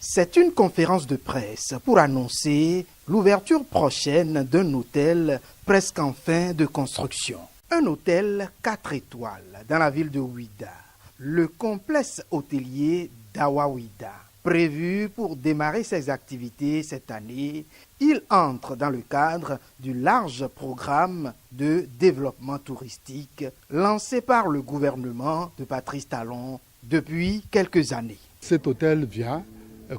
C'est une conférence de presse pour annoncer l'ouverture prochaine d'un hôtel presque en fin de construction. Un hôtel 4 étoiles dans la ville de Ouidah, le complexe hôtelier Dawa Ouidah. Prévu pour démarrer ses activités cette année, il entre dans le cadre du large programme de développement touristique lancé par le gouvernement de Patrice Talon depuis quelques années. Cet hôtel vient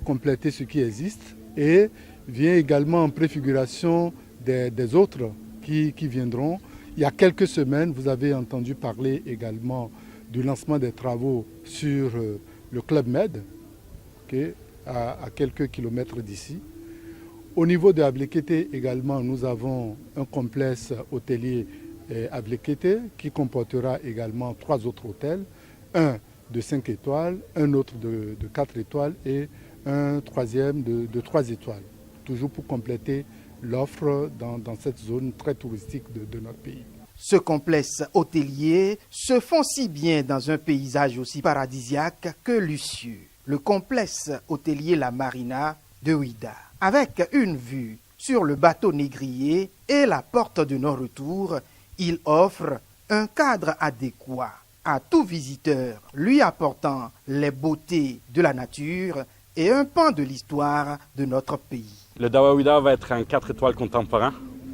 compléter ce qui existe et vient également en préfiguration des autres qui viendront. Il y a quelques semaines, vous avez entendu parler également du lancement des travaux sur le Club Med, à quelques kilomètres d'ici. Au niveau de Ablekete également, nous avons un complexe hôtelier Ablekete qui comportera également 3 autres hôtels, un de 5 étoiles, un autre de 4 étoiles et un troisième de 3 étoiles, toujours pour compléter l'offre dans cette zone très touristique de notre pays. Ce complexe hôtelier se fond si bien dans un paysage aussi paradisiaque que luxueux. Le complexe hôtelier La Marina de Ouidah, avec une vue sur le bateau négrier et la porte de non-retour, il offre un cadre adéquat à tout visiteur, lui apportant les beautés de la nature et un pan de l'histoire de notre pays. Le Dawa Ouidah va être un 4 étoiles contemporain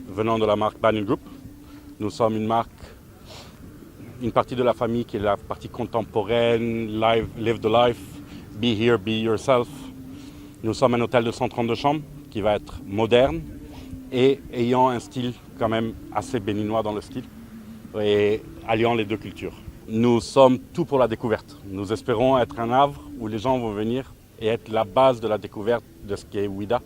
venant de la marque Banyan Group. Nous sommes une marque, une partie de la famille qui est la partie contemporaine, live the life, be here, be yourself. Nous sommes un hôtel de 132 chambres qui va être moderne et ayant un style quand même assez béninois dans le style et alliant les deux cultures. Nous sommes tout pour la découverte. Nous espérons être un havre où les gens vont venir et être la base de la découverte de ce qu'est Ouidah,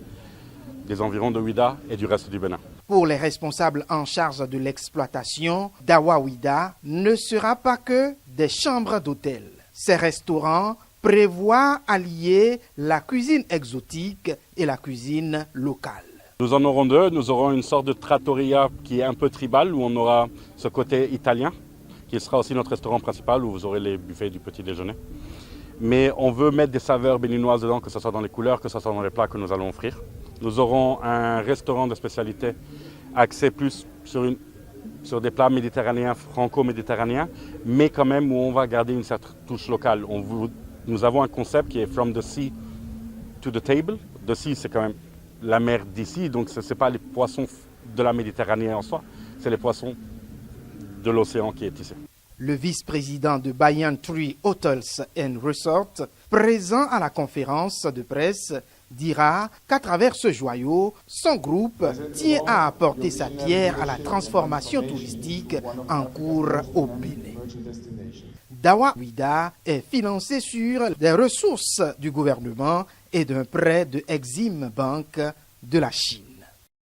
des environs de Ouidah et du reste du Bénin. Pour les responsables en charge de l'exploitation, Dawa Ouidah ne sera pas que des chambres d'hôtel. Ces restaurants prévoient allier la cuisine exotique et la cuisine locale. Nous en aurons 2. Nous aurons une sorte de trattoria qui est un peu tribal, où on aura ce côté italien, qui sera aussi notre restaurant principal, où vous aurez les buffets du petit déjeuner. Mais on veut mettre des saveurs béninoises dedans, que ce soit dans les couleurs, que ce soit dans les plats que nous allons offrir. Nous aurons un restaurant de spécialité axé plus sur des plats méditerranéens, franco-méditerranéens, mais quand même où on va garder une certaine touche locale. Nous avons un concept qui est From the Sea to the Table. The Sea, c'est quand même la mer d'ici, donc ce n'est pas les poissons de la Méditerranée en soi, c'est les poissons de l'océan qui est ici. Le vice-président de Banyan Tree Hotels and Resorts, présent à la conférence de presse, dira qu'à travers ce joyau, son groupe tient à apporter sa pierre à la transformation touristique en cours au Bénin. Dawa Ouidah est financé sur des ressources du gouvernement et d'un prêt de Exim Bank de la Chine.